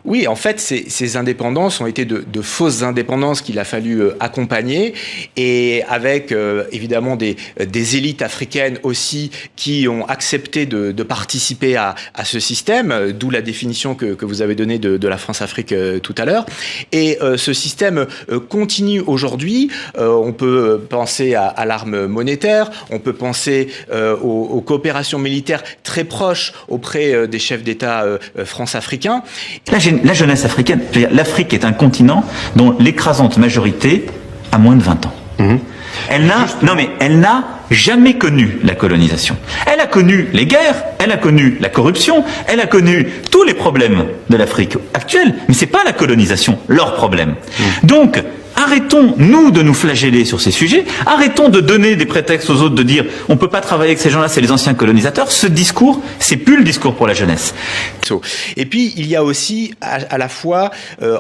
Oui, en fait, ces indépendances ont été de fausses indépendances qu'il a fallu accompagner, et avec évidemment des élites africaines aussi qui ont accepté de participer à ce système, d'où la définition que vous avez donnée de la France-Afrique tout à l'heure. Et ce système continue aujourd'hui. On peut penser à l'arme monétaire, on peut penser aux coopérations militaires très proches auprès des chefs d'État france-africains. La jeunesse africaine, l'Afrique est un continent dont l'écrasante majorité a moins de 20 ans. Elle n'a jamais connu la colonisation. Elle a connu les guerres, elle a connu la corruption, elle a connu tous les problèmes de l'Afrique actuelle, mais c'est pas la colonisation leur problème. Donc, arrêtons, nous, de nous flageller sur ces sujets. Arrêtons de donner des prétextes aux autres de dire on peut pas travailler avec ces gens-là, c'est les anciens colonisateurs. Ce discours, c'est plus le discours pour la jeunesse. Et puis, il y a aussi à la fois,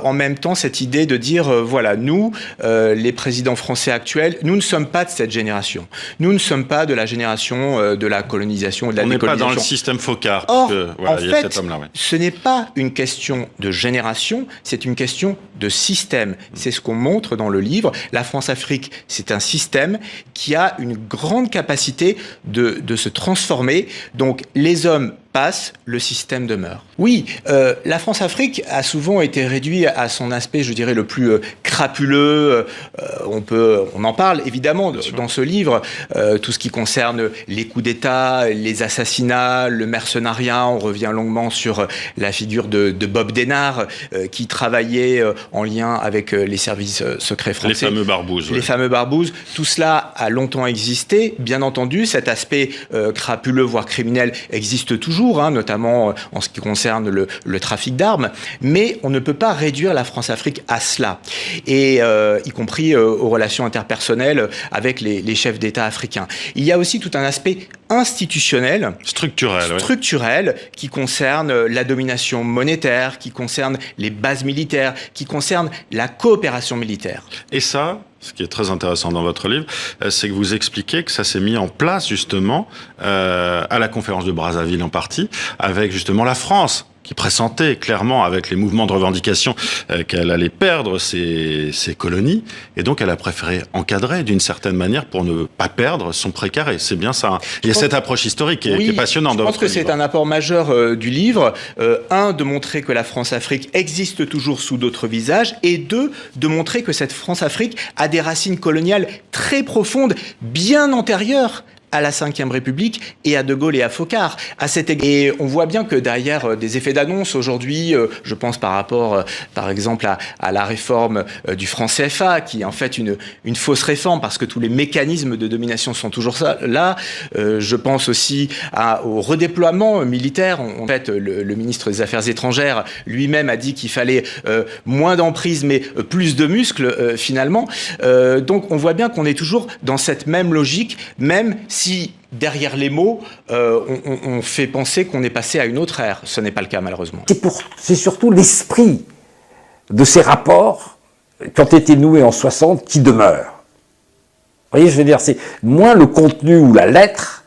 en même temps, cette idée de dire, voilà, nous, les présidents français actuels, nous ne sommes pas de cette génération. Nous ne sommes pas de la génération de la colonisation, de la décolonisation. On n'est pas dans le système Foccart. Or, voilà, en il y a fait, cet homme-là, ce n'est pas une question de génération, c'est une question de système. C'est ce qu'on montre dans le livre. La France-Afrique, c'est un système qui a une grande capacité de se transformer. Donc, les hommes passent, le système demeure. Oui, la France-Afrique a souvent été réduite à son aspect, je dirais, le plus crapuleux. On en parle évidemment dans ce livre, tout ce qui concerne les coups d'État, les assassinats, le mercenariat. On revient longuement sur la figure de Bob Denard, qui travaillait en lien avec les services secrets français. Les fameux barbouzes. Les fameux barbouzes. Tout cela a longtemps existé. Bien entendu, cet aspect crapuleux, voire criminel, existe toujours, notamment en ce qui concerne le trafic d'armes, mais on ne peut pas réduire la France-Afrique à cela, et y compris aux relations interpersonnelles avec les chefs d'État africains. Il y a aussi tout un aspect institutionnel, structurel, qui concerne la domination monétaire, qui concerne les bases militaires, qui concerne la coopération militaire. Et ça, ce qui est très intéressant dans votre livre, c'est que vous expliquez que ça s'est mis en place justement à la conférence de Brazzaville en partie, avec justement la France, qui pressentait clairement avec les mouvements de revendication qu'elle allait perdre ses colonies, et donc elle a préféré encadrer d'une certaine manière pour ne pas perdre son précaré. C'est bien ça, hein. Il y a cette approche historique qui est passionnante. Je pense que c'est un apport majeur du livre. Un, de montrer que la France-Afrique existe toujours sous d'autres visages, et deux, de montrer que cette France-Afrique a des racines coloniales très profondes, bien antérieures à la Ve République et à De Gaulle et à Foccart. Et on voit bien que derrière des effets d'annonce aujourd'hui, je pense par rapport, par exemple, à la réforme du franc CFA, qui est en fait une fausse réforme parce que tous les mécanismes de domination sont toujours là. Je pense aussi au redéploiement militaire. En fait, le ministre des Affaires étrangères lui-même a dit qu'il fallait moins d'emprise mais plus de muscles finalement. Donc on voit bien qu'on est toujours dans cette même logique, même si derrière les mots, on fait penser qu'on est passé à une autre ère. Ce n'est pas le cas, malheureusement. C'est surtout l'esprit de ces rapports qui ont été noués en 60 qui demeure. Vous voyez, je veux dire, c'est moins le contenu ou la lettre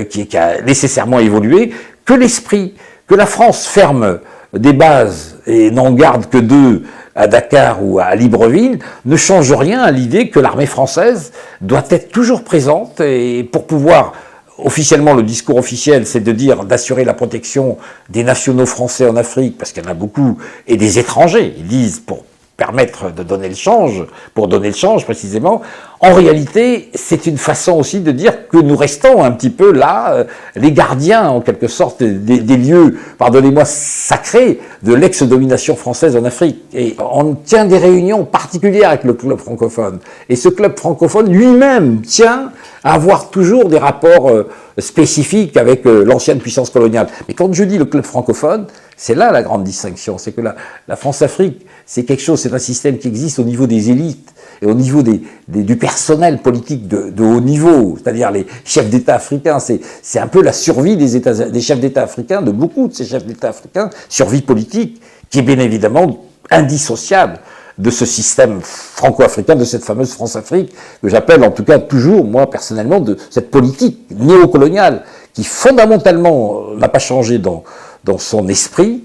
qui a nécessairement évolué que l'esprit. Que la France ferme des bases et n'en garde que 2 à Dakar ou à Libreville, ne change rien à l'idée que l'armée française doit être toujours présente, et pour pouvoir, officiellement, le discours officiel, c'est de dire d'assurer la protection des nationaux français en Afrique, parce qu'il y en a beaucoup, et des étrangers, ils disent, pour permettre de donner le change, pour donner le change précisément. En réalité, c'est une façon aussi de dire que nous restons un petit peu là, les gardiens en quelque sorte des lieux, pardonnez-moi, sacrés de l'ex-domination française en Afrique. Et on tient des réunions particulières avec le club francophone. Et ce club francophone lui-même tient à avoir toujours des rapports spécifiques avec l'ancienne puissance coloniale. Mais quand je dis le club francophone, c'est là la grande distinction, c'est que la France-Afrique, c'est quelque chose, c'est un système qui existe au niveau des élites et au niveau du personnel politique de haut niveau, c'est-à-dire les chefs d'État africains. C'est un peu la survie des chefs d'État africains, de beaucoup de ces chefs d'État africains, survie politique, qui est bien évidemment indissociable de ce système franco-africain, de cette fameuse France-Afrique, que j'appelle en tout cas toujours, moi personnellement, de cette politique néocoloniale, qui fondamentalement n'a pas changé dans son esprit,